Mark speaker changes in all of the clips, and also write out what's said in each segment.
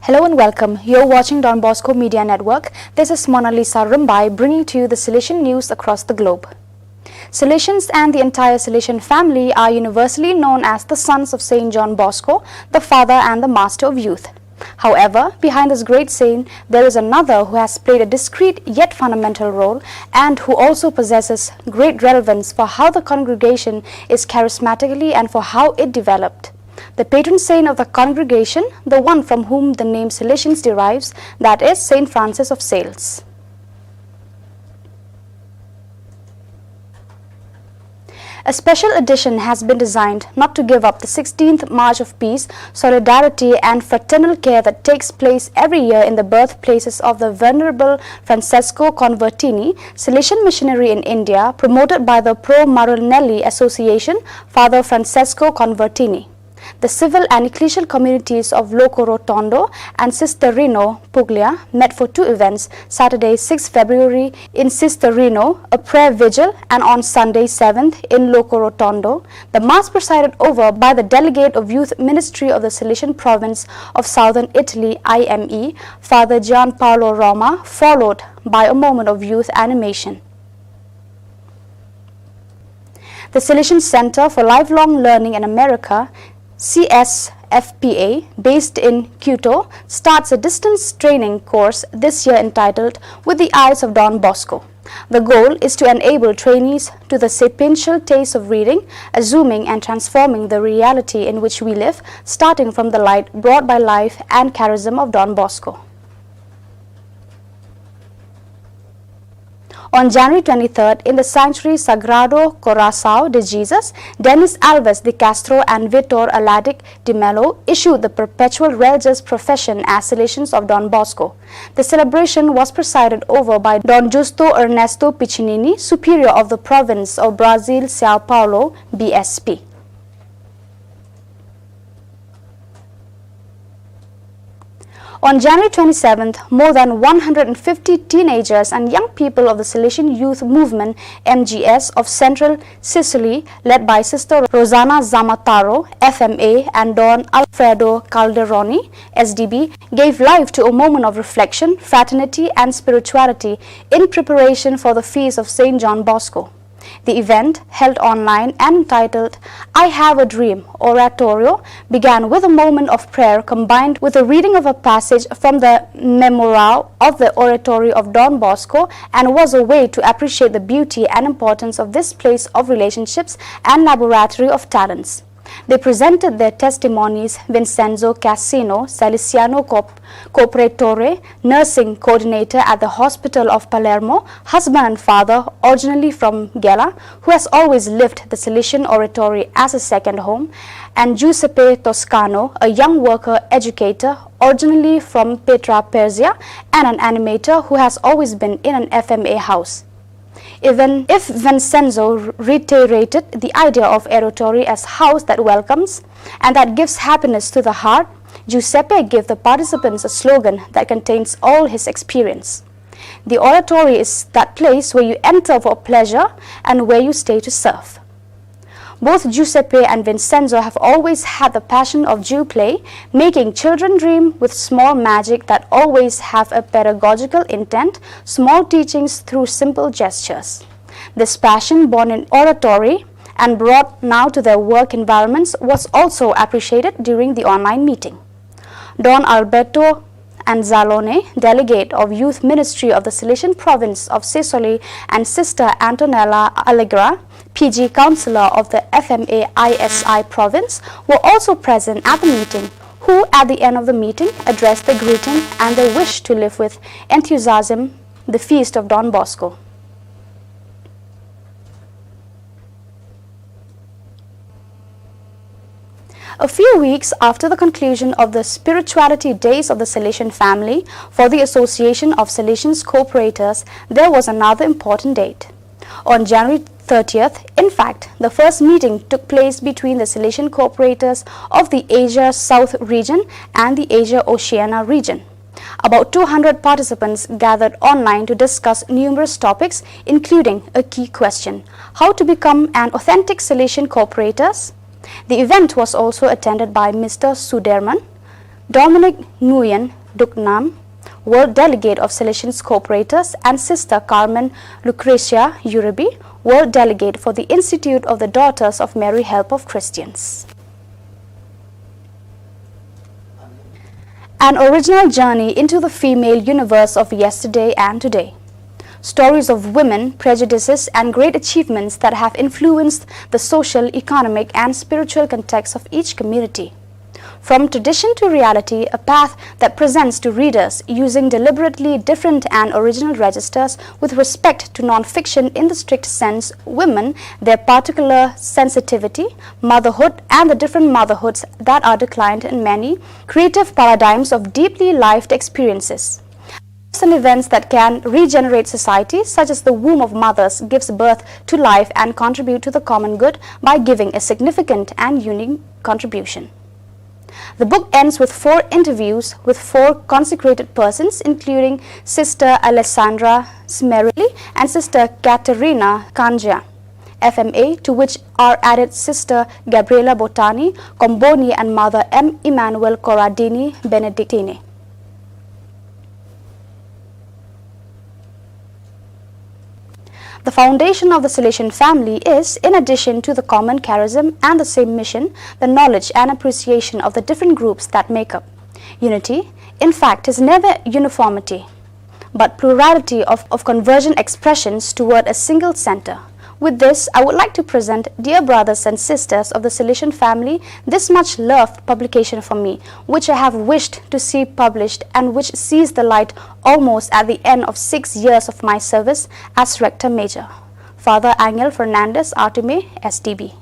Speaker 1: Hello and welcome. You're watching Don Bosco Media Network. This is Mona Lisa Rumbai bringing to you the Salesian news across the globe. Salesians and the entire Salesian family are universally known as the sons of Saint John Bosco, the father and the master of youth. However, behind this great saint, there is another who has played a discreet yet fundamental role and who also possesses great relevance for how the congregation is charismatically and for how it developed. The patron saint of the congregation, the one from whom the name Salesians derives, that is Saint Francis of Sales. A special edition has been designed not to give up the 16th March of Peace, Solidarity and Fraternal Care that takes place every year in the birthplaces of the Venerable Francesco Convertini, Salesian missionary in India, promoted by the Pro Marinelli Association, Father Francesco Convertini. The civil and ecclesial communities of Loco Rotondo and Sisterino, Puglia, met for two events, Saturday 6 February in Sisterino, a prayer vigil, and on Sunday 7th in Loco Rotondo, the Mass presided over by the Delegate of Youth Ministry of the Salesian Province of Southern Italy, IME, Father Gianpaolo Roma, followed by a moment of youth animation. The Salesian Center for Lifelong Learning in America, CSFPA, based in Quito, starts a distance training course this year entitled With the Eyes of Don Bosco. The goal is to enable trainees to the sapiential taste of reading, assuming and transforming the reality in which we live, starting from the light brought by life and charism of Don Bosco. On January 23rd, in the Sanctuary Sagrado Corazao de Jesus, Denis Alves de Castro and Vitor Aladic de Melo issued the perpetual religious profession as Salesians of Don Bosco. The celebration was presided over by Don Justo Ernesto Piccinini, Superior of the Province of Brazil, Sao Paulo, BSP. On January 27th, more than 150 teenagers and young people of the Salesian Youth Movement MGS of Central Sicily, led by Sister Rosanna Zamataro, FMA, and Don Alfredo Calderoni, SDB, gave life to a moment of reflection, fraternity, and spirituality in preparation for the feast of Saint John Bosco. The event, held online and entitled I Have a Dream Oratorio, began with a moment of prayer combined with a reading of a passage from the Memorial of the Oratory of Don Bosco, and was a way to appreciate the beauty and importance of this place of relationships and laboratory of talents. They presented their testimonies: Vincenzo Cassino, Salesiano Cooperatore, nursing coordinator at the Hospital of Palermo, husband and father, originally from Gela, who has always lived the Salesian Oratory as a second home, and Giuseppe Toscano, a young worker educator, originally from Petra, Persia, and an animator who has always been in an FMA house. Even if Vincenzo reiterated the idea of oratory as house that welcomes and that gives happiness to the heart, Giuseppe gave the participants a slogan that contains all his experience. The oratory is that place where you enter for pleasure and where you stay to serve. Both Giuseppe and Vincenzo have always had the passion of Jew play, making children dream with small magic that always have a pedagogical intent, small teachings through simple gestures. This passion, born in oratory and brought now to their work environments, was also appreciated during the online meeting. Don Alberto Anzalone, Delegate of Youth Ministry of the Salesian Province of Sicily, and Sister Antonella Allegra, PG Councillor of the FMA ISI Province, were also present at the meeting, who at the end of the meeting addressed the greeting and their wish to live with enthusiasm the feast of Don Bosco. A few weeks after the conclusion of the Spirituality Days of the Salesian family for the Association of Salesians Cooperators, there was another important date. On January 30th, in fact, the first meeting took place between the Salesian Cooperators of the Asia South region and the Asia Oceania region. About 200 participants gathered online to discuss numerous topics, including a key question: how to become an authentic Salesian Cooperators? The event was also attended by Mr. Suderman, Dominic Nguyen Duc Nam, World Delegate of Salesian Cooperators, and Sister Carmen Lucrecia Uribe, World Delegate for the Institute of the Daughters of Mary Help of Christians. An original journey into the female universe of yesterday and today. Stories of women, prejudices, and great achievements that have influenced the social, economic, and spiritual context of each community. From tradition to reality, a path that presents to readers using deliberately different and original registers with respect to non-fiction in the strict sense, women, their particular sensitivity, motherhood, and the different motherhoods that are declined in many creative paradigms of deeply lived experiences. And events that can regenerate society, such as the womb of mothers gives birth to life and contribute to the common good by giving a significant and unique contribution. The book ends with 4 interviews with 4 consecrated persons, including Sister Alessandra Smerili and Sister Caterina Kangia, FMA, to which are added Sister Gabriela Botani, Comboni, and Mother M. Emmanuel Corradini Benedictine. The foundation of the Salesian family is, in addition to the common charism and the same mission, the knowledge and appreciation of the different groups that make up. Unity, in fact, is never uniformity, but plurality of convergent expressions toward a single center. With this, I would like to present, dear brothers and sisters of the Salesian family, this much loved publication from me, which I have wished to see published and which sees the light almost at the end of 6 years of my service as Rector Major. Father Angel Fernandez Artume, SDB.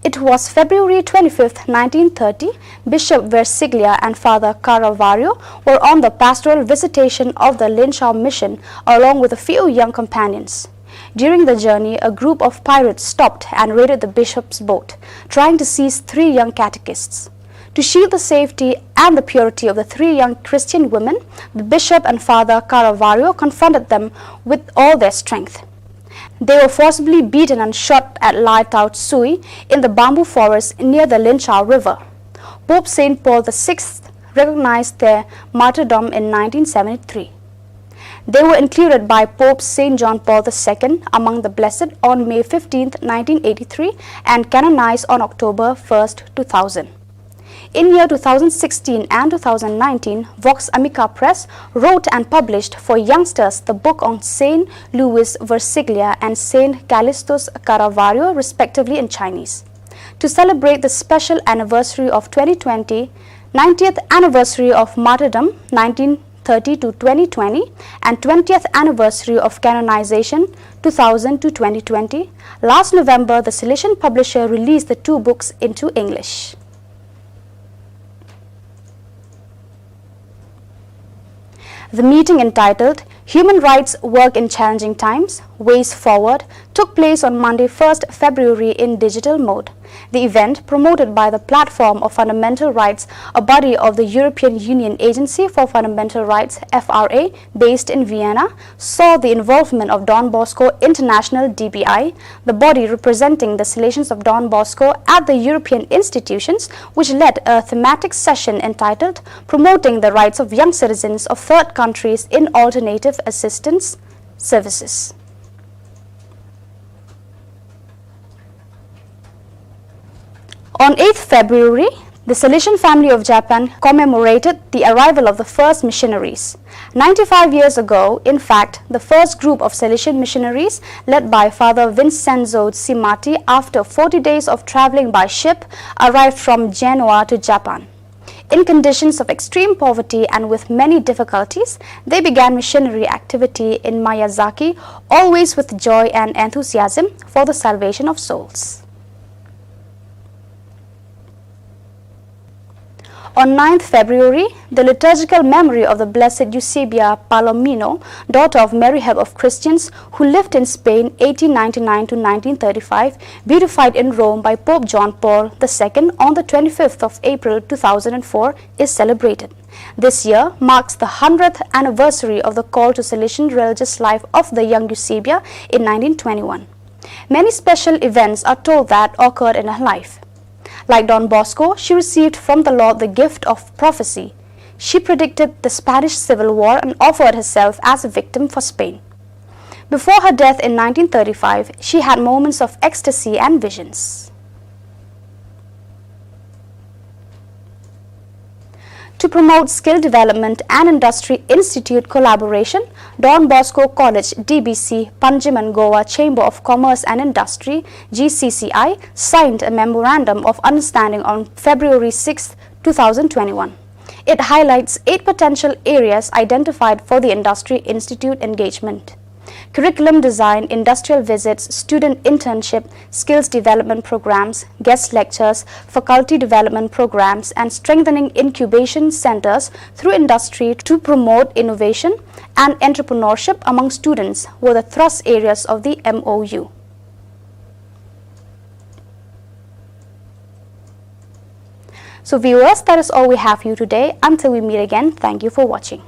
Speaker 1: It was February 25, 1930. Bishop Versiglia and Father Caravaggio were on the pastoral visitation of the Linchau mission along with a few young companions. During the journey, a group of pirates stopped and raided the bishop's boat, trying to seize 3 young catechists. To shield the safety and the purity of the 3 young Christian women, the bishop and Father Caravaggio confronted them with all their strength. They were forcibly beaten and shot at Lai Tao Tsui in the bamboo forest near the Linchau River. Pope St. Paul VI recognized their martyrdom in 1973. They were included by Pope St. John Paul II among the blessed on May 15, 1983 and canonized on October 1, 2000. In year 2016 and 2019, Vox Amica Press wrote and published for youngsters the book on Saint Louis Versiglia and Saint Callistus Caravaggio, respectively, in Chinese. To celebrate the special anniversary of 2020, 90th anniversary of martyrdom 1930 to 2020, and 20th anniversary of canonization 2000 to 2020, last November the Salesian publisher released the 2 books into English. The meeting, entitled Human Rights Work in Challenging Times, Ways Forward, took place on Monday 1st February in digital mode. The event, promoted by the Platform of Fundamental Rights, a body of the European Union Agency for Fundamental Rights (FRA) based in Vienna, saw the involvement of Don Bosco International (DBI), the body representing the Salesians of Don Bosco at the European institutions, which led a thematic session entitled Promoting the Rights of Young Citizens of Third Countries in Alternative Assistance Services. On 8th February, the Salesian family of Japan commemorated the arrival of the first missionaries. 95 years ago, in fact, the first group of Salesian missionaries, led by Father Vincenzo Cimati, after 40 days of traveling by ship, arrived from Genoa to Japan. In conditions of extreme poverty and with many difficulties, they began missionary activity in Miyazaki, always with joy and enthusiasm for the salvation of souls. On 9th February, the liturgical memory of the Blessed Eusebia Palomino, daughter of Mary Help of Christians, who lived in Spain 1899 to 1935, beatified in Rome by Pope John Paul II on the 25th of April 2004, is celebrated. This year marks the 100th anniversary of the call to Salesian religious life of the young Eusebia in 1921. Many special events are told that occurred in her life. Like Don Bosco, she received from the Lord the gift of prophecy. She predicted the Spanish Civil War and offered herself as a victim for Spain. Before her death in 1935, she had moments of ecstasy and visions. To promote skill development and industry institute collaboration, Don Bosco College DBC, Panjim and Goa Chamber of Commerce and Industry GCCI signed a Memorandum of Understanding on February 6, 2021. It highlights 8 potential areas identified for the industry institute engagement: curriculum design, industrial visits, student internship, skills development programs, guest lectures, faculty development programs, and strengthening incubation centers through industry to promote innovation and entrepreneurship among students were the thrust areas of the MOU. So viewers, that is all we have for you today. Until we meet again, thank you for watching.